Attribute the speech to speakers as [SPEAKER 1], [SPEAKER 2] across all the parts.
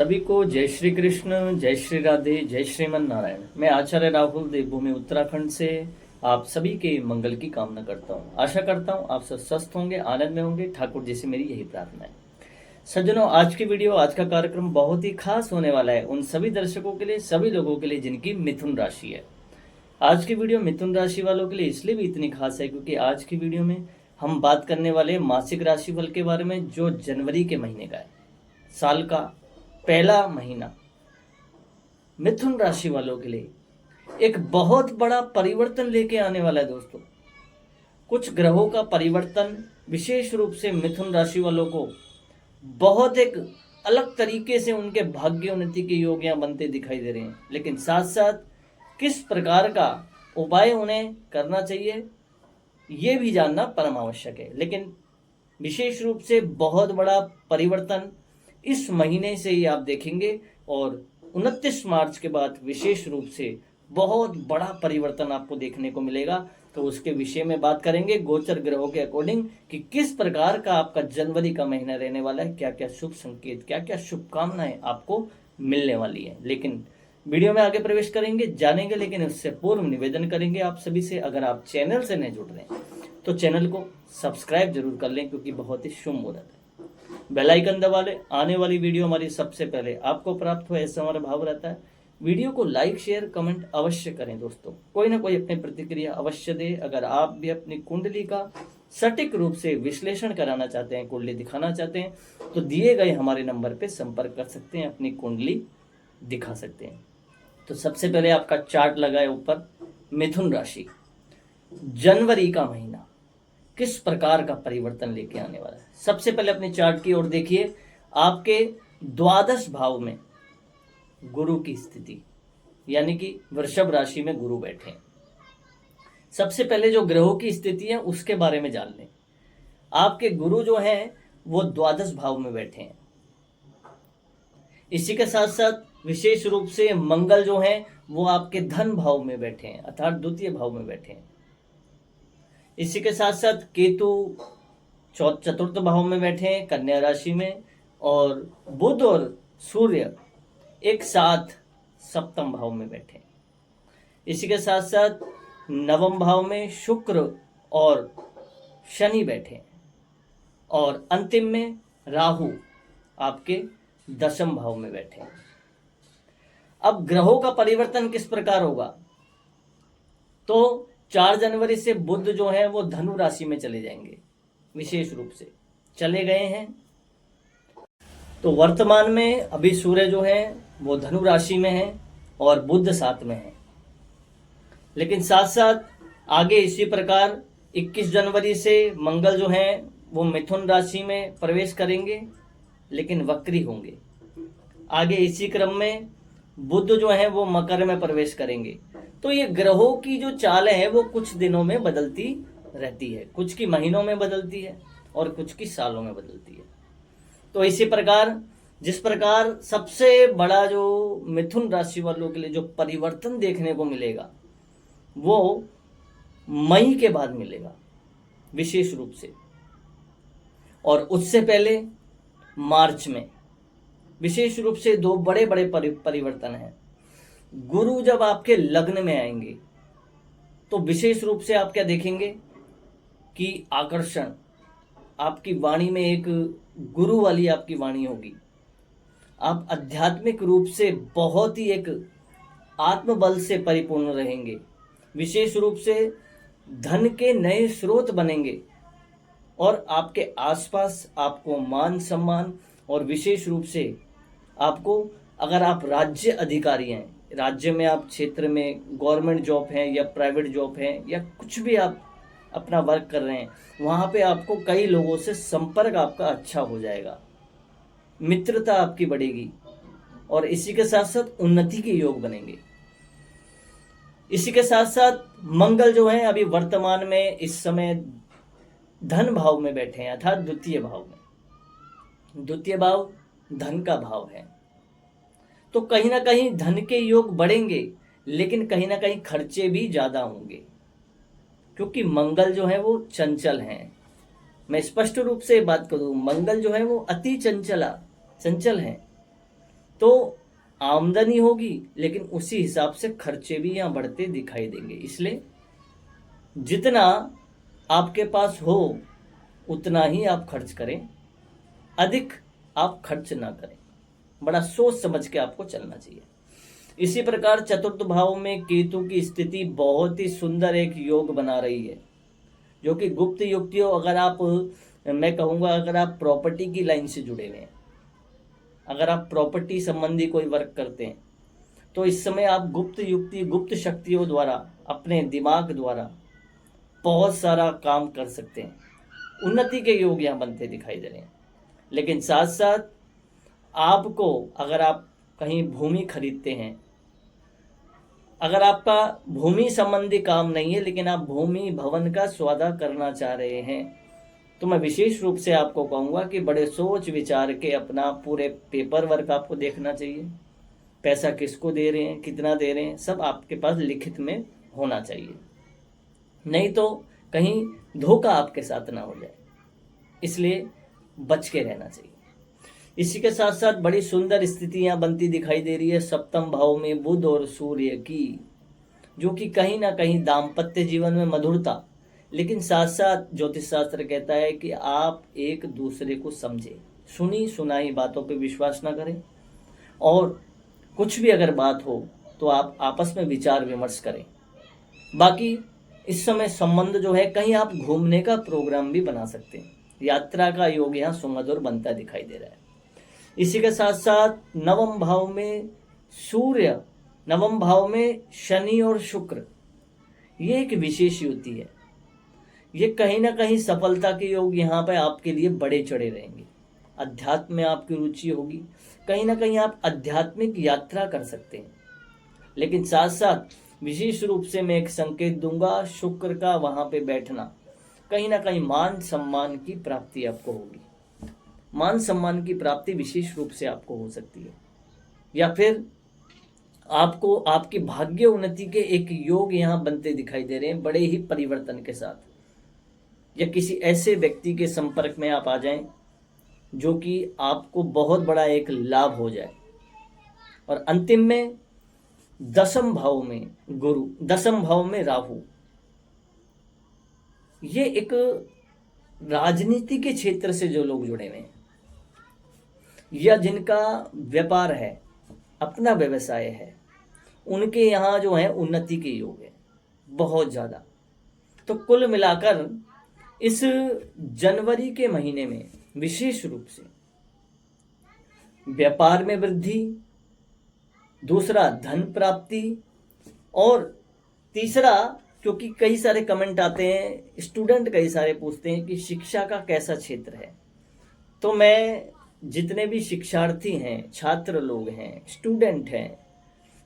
[SPEAKER 1] सभी को जय श्री कृष्ण, जय श्री राधे, जय श्रीमन नारायण। मैं आचार्य राहुल देवभूमि उत्तराखंड से आप सभी के मंगल की कामना करता हूँ। आशा करता हूँ आप सब स्वस्थ होंगे, आनंद में होंगे। ठाकुर जी से मेरी यही प्रार्थना है। सज्जनों, आज की वीडियो, आज का कार्यक्रम बहुत ही खास होने वाला है उन सभी दर्शकों के लिए, सभी लोगों के लिए जिनकी मिथुन राशि है। आज की वीडियो मिथुन राशि वालों के लिए इसलिए भी इतनी खास है क्योंकि आज की वीडियो में हम बात करने वाले मासिक राशिफल के बारे में, जो जनवरी के महीने का है, साल का पहला महीना। मिथुन राशि वालों के लिए एक बहुत बड़ा परिवर्तन लेके आने वाला है दोस्तों। कुछ ग्रहों का परिवर्तन विशेष रूप से मिथुन राशि वालों को बहुत एक अलग तरीके से उनके भाग्य उन्नति के योग यहाँ बनते दिखाई दे रहे हैं। लेकिन साथ साथ किस प्रकार का उपाय उन्हें करना चाहिए ये भी जानना परम आवश्यक है। लेकिन विशेष रूप से बहुत बड़ा परिवर्तन इस महीने से ही आप देखेंगे और 29 मार्च के बाद विशेष रूप से बहुत बड़ा परिवर्तन आपको देखने को मिलेगा। तो उसके विषय में बात करेंगे गोचर ग्रहों के अकॉर्डिंग कि किस प्रकार का आपका जनवरी का महीना रहने वाला है, क्या क्या शुभ संकेत, क्या क्या शुभकामनाएं आपको मिलने वाली है। लेकिन वीडियो में आगे प्रवेश करेंगे, जानेंगे, लेकिन उससे पूर्व निवेदन करेंगे आप सभी से, अगर आप चैनल से नहीं जुड़ रहे हैं तो चैनल को सब्सक्राइब जरूर कर लें क्योंकि बहुत ही शुभ मुहूर्त है। बेल आइकन दबा लें, आने वाली वीडियो हमारी सबसे पहले आपको प्राप्त हो, ऐसा हमारा भाव रहता है। वीडियो को लाइक, शेयर, कमेंट अवश्य करें दोस्तों। कोई ना कोई अपनी प्रतिक्रिया अवश्य दे। अगर आप भी अपनी कुंडली का सटीक रूप से विश्लेषण कराना चाहते हैं, कुंडली दिखाना चाहते हैं, तो दिए गए हमारे नंबर पर संपर्क कर सकते हैं, अपनी कुंडली दिखा सकते हैं। तो सबसे पहले आपका चार्ट लगा है ऊपर, मिथुन राशि, जनवरी का महीना किस प्रकार का परिवर्तन लेके आने वाला है। सबसे पहले अपने चार्ट की ओर देखिए। आपके द्वादश भाव में गुरु की स्थिति, यानी कि वृषभ राशि में गुरु बैठे हैं। सबसे पहले जो ग्रहों की स्थिति है उसके बारे में जान लें। आपके गुरु जो हैं वो द्वादश भाव में बैठे हैं। इसी के साथ साथ विशेष रूप से मंगल जो हैं वो आपके धन भाव में बैठे हैं, अर्थात द्वितीय भाव में बैठे हैं। इसी के साथ साथ केतु चतुर्थ भाव में बैठे हैं, कन्या राशि में, और बुध और सूर्य एक साथ सप्तम भाव में बैठे हैं। इसी के साथ साथ नवम भाव में शुक्र और शनि बैठे हैं, और अंतिम में राहु आपके दशम भाव में बैठे हैं। अब ग्रहों का परिवर्तन किस प्रकार होगा, तो 4 जनवरी से बुध जो है वो धनु राशि में चले जाएंगे, विशेष रूप से चले गए हैं। तो वर्तमान में अभी सूर्य जो है वो धनु राशि में है और बुध साथ में है। लेकिन साथ साथ आगे इसी प्रकार 21 जनवरी से मंगल जो है वो मिथुन राशि में प्रवेश करेंगे, लेकिन वक्री होंगे। आगे इसी क्रम में बुध जो है वो मकर में प्रवेश करेंगे। तो ये ग्रहों की जो चाल है वो कुछ दिनों में बदलती रहती है, कुछ की महीनों में बदलती है और कुछ की सालों में बदलती है। तो इसी प्रकार जिस प्रकार सबसे बड़ा जो मिथुन राशि वालों के लिए जो परिवर्तन देखने को मिलेगा वो मई के बाद मिलेगा विशेष रूप से, और उससे पहले मार्च में विशेष रूप से 2 बड़े बड़े परिवर्तन हैं। गुरु जब आपके लग्न में आएंगे तो विशेष रूप से आप क्या देखेंगे कि आकर्षण, आपकी वाणी में एक गुरु वाली आपकी वाणी होगी। आप आध्यात्मिक रूप से बहुत ही एक आत्मबल से परिपूर्ण रहेंगे। विशेष रूप से धन के नए स्रोत बनेंगे और आपके आसपास आपको मान सम्मान, और विशेष रूप से आपको, अगर आप राज्य अधिकारी हैं, राज्य में आप क्षेत्र में गवर्नमेंट जॉब है या प्राइवेट जॉब है या कुछ भी आप अपना वर्क कर रहे हैं, वहाँ पे आपको कई लोगों से संपर्क आपका अच्छा हो जाएगा, मित्रता आपकी बढ़ेगी, और इसी के साथ साथ उन्नति के योग बनेंगे। इसी के साथ साथ मंगल जो है अभी वर्तमान में इस समय धन भाव में बैठे हैं, अर्थात द्वितीय भाव में। द्वितीय भाव धन का भाव है, तो कहीं ना कहीं धन के योग बढ़ेंगे, लेकिन कहीं ना कहीं खर्चे भी ज्यादा होंगे क्योंकि मंगल जो है वो चंचल हैं। मैं स्पष्ट रूप से बात करूं, मंगल जो है वो अति चंचल हैं। तो आमदनी होगी, लेकिन उसी हिसाब से खर्चे भी यहाँ बढ़ते दिखाई देंगे। इसलिए जितना आपके पास हो उतना ही आप खर्च करें, अधिक आप खर्च ना करें। बड़ा सोच समझ के आपको चलना चाहिए। इसी प्रकार चतुर्थ भाव में केतु की स्थिति बहुत ही सुंदर एक योग बना रही है, जो कि गुप्त युक्तियों, अगर आप, मैं कहूँगा, अगर आप प्रॉपर्टी की लाइन से जुड़े हुए हैं, अगर आप प्रॉपर्टी संबंधी कोई वर्क करते हैं, तो इस समय आप गुप्त युक्ति, गुप्त शक्तियों द्वारा, अपने दिमाग द्वारा बहुत सारा काम कर सकते हैं। उन्नति के योग यहाँ बनते दिखाई दे रहे हैं। लेकिन साथ साथ आपको, अगर आप कहीं भूमि खरीदते हैं, अगर आपका भूमि संबंधी काम नहीं है, लेकिन आप भूमि भवन का सौदा करना चाह रहे हैं, तो मैं विशेष रूप से आपको कहूँगा कि बड़े सोच विचार के अपना पूरे पेपर वर्क आपको देखना चाहिए। पैसा किसको दे रहे हैं, कितना दे रहे हैं, सब आपके पास लिखित में होना चाहिए। नहीं तो कहीं धोखा आपके साथ ना हो जाए, इसलिए बच के रहना चाहिए। इसी के साथ साथ बड़ी सुंदर स्थितियां बनती दिखाई दे रही है सप्तम भाव में बुध और सूर्य की, जो कि कहीं ना कहीं दाम्पत्य जीवन में मधुरता, लेकिन साथ साथ ज्योतिष शास्त्र कहता है कि आप एक दूसरे को समझें, सुनी सुनाई बातों पे विश्वास ना करें, और कुछ भी अगर बात हो तो आप आपस में विचार विमर्श करें। बाकी इस समय संबंध जो है, कहीं आप घूमने का प्रोग्राम भी बना सकते हैं। यात्रा का योग यहाँ सुमधुर बनता दिखाई दे रहा है। इसी के साथ साथ नवम भाव में सूर्य, नवम भाव में शनि और शुक्र, ये एक विशेष युति है। ये कहीं ना कहीं सफलता के योग यहाँ पे आपके लिए बड़े चढ़े रहेंगे। अध्यात्म में आपकी रुचि होगी, कहीं ना कहीं आप आध्यात्मिक यात्रा कर सकते हैं। लेकिन साथ साथ विशेष रूप से मैं एक संकेत दूंगा, शुक्र का वहां पे बैठना, कहीं ना कहीं मान सम्मान की प्राप्ति आपको होगी। मान सम्मान की प्राप्ति विशेष रूप से आपको हो सकती है, या फिर आपको आपकी भाग्य उन्नति के एक योग यहाँ बनते दिखाई दे रहे हैं बड़े ही परिवर्तन के साथ, या किसी ऐसे व्यक्ति के संपर्क में आप आ जाएं जो कि आपको बहुत बड़ा एक लाभ हो जाए। और अंतिम में दसम भाव में गुरु, दसम भाव में राहु, ये एक राजनीति के क्षेत्र से जो लोग जुड़े हुए हैं, या जिनका व्यापार है, अपना व्यवसाय है, उनके यहाँ जो है उन्नति के योग है बहुत ज़्यादा। तो कुल मिलाकर इस जनवरी के महीने में विशेष रूप से व्यापार में वृद्धि, दूसरा धन प्राप्ति, और तीसरा, क्योंकि कई सारे कमेंट आते हैं, स्टूडेंट कई सारे पूछते हैं कि शिक्षा का कैसा क्षेत्र है, तो मैं जितने भी शिक्षार्थी हैं, छात्र लोग हैं, स्टूडेंट हैं,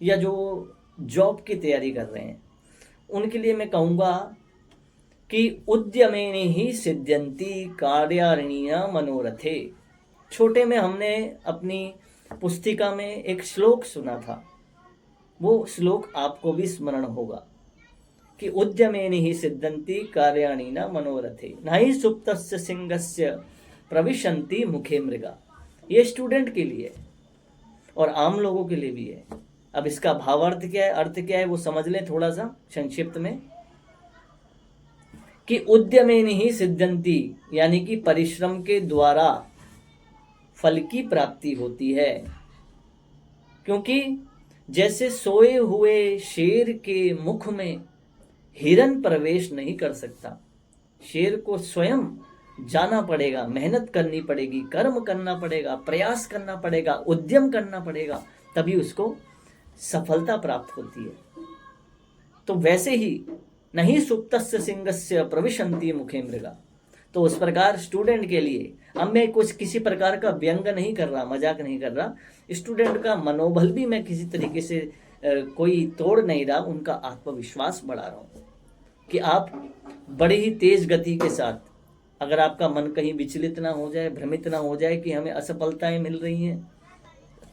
[SPEAKER 1] या जो जॉब की तैयारी कर रहे हैं, उनके लिए मैं कहूँगा कि उद्यमेन ही सिद्ध्यन्ति कार्यारणीय मनोरथे। छोटे में हमने अपनी पुस्तिका में एक श्लोक सुना था, वो श्लोक आपको भी स्मरण होगा कि उद्यमेन ही सिद्ध्यन्ति कार्याणीन मनोरथे नहि सुप्तस्य सिंहस्य प्रविशन्ति मुखे मृगा। ये स्टूडेंट के लिए और आम लोगों के लिए भी है। अब इसका भावार्थ क्या है, अर्थ क्या है, वो समझ लें थोड़ा सा संक्षिप्त में, कि उद्यमेन ही सिद्ध्यन्ति, यानी कि परिश्रम के द्वारा फल की प्राप्ति होती है। क्योंकि जैसे सोए हुए शेर के मुख में हिरन प्रवेश नहीं कर सकता, शेर को स्वयं जाना पड़ेगा, मेहनत करनी पड़ेगी, कर्म करना पड़ेगा, प्रयास करना पड़ेगा, उद्यम करना पड़ेगा, तभी उसको सफलता प्राप्त होती है। तो वैसे ही नहीं सुप्तस्य सिंहस्य प्रविशन्ति मुखे मृगा। तो उस प्रकार स्टूडेंट के लिए, अब मैं कुछ किसी प्रकार का व्यंग नहीं कर रहा, मजाक नहीं कर रहा, स्टूडेंट का मनोबल भी मैं किसी तरीके से कोई तोड़ नहीं रहा, उनका आत्मविश्वास बढ़ा रहा हूँ कि आप बड़े ही तेज गति के साथ, अगर आपका मन कहीं विचलित ना हो जाए, भ्रमित ना हो जाए कि हमें असफलताएं मिल रही हैं,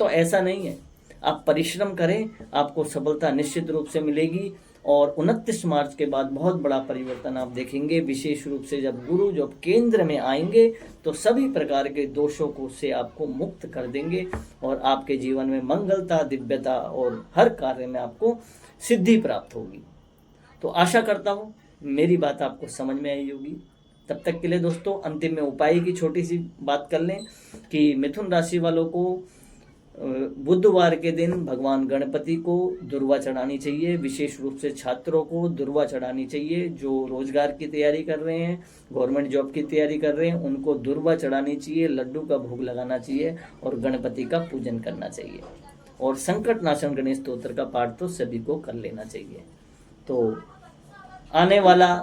[SPEAKER 1] तो ऐसा नहीं है। आप परिश्रम करें, आपको सफलता निश्चित रूप से मिलेगी। और 29 मार्च के बाद बहुत बड़ा परिवर्तन आप देखेंगे, विशेष रूप से जब गुरु जब केंद्र में आएंगे तो सभी प्रकार के दोषों को से आपको मुक्त कर देंगे और आपके जीवन में मंगलता, दिव्यता और हर कार्य में आपको सिद्धि प्राप्त होगी। तो आशा करता हूँ मेरी बात आपको समझ में आई होगी। तब तक के लिए दोस्तों अंतिम में उपाय की छोटी सी बात कर लें कि मिथुन राशि वालों को बुधवार के दिन भगवान गणपति को दुर्वा चढ़ानी चाहिए। विशेष रूप से छात्रों को दुर्वा चढ़ानी चाहिए। जो रोजगार की तैयारी कर रहे हैं, गवर्नमेंट जॉब की तैयारी कर रहे हैं, उनको दुर्वा चढ़ानी चाहिए, लड्डू का भोग लगाना चाहिए और गणपति का पूजन करना चाहिए। और संकट नाशन गणेश स्तोत्र का पाठ तो सभी को कर लेना चाहिए। तो आने वाला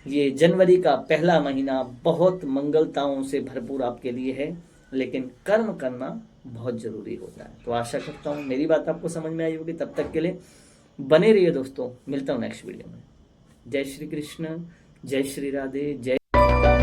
[SPEAKER 1] ये जनवरी का पहला महीना बहुत मंगलताओं से भरपूर आपके लिए है, लेकिन कर्म करना बहुत जरूरी होता है। तो आशा करता हूँ मेरी बात आपको समझ में आई होगी। तब तक के लिए बने रहिए दोस्तों, मिलता हूँ नेक्स्ट वीडियो में। जय श्री कृष्ण, जय श्री राधे, जय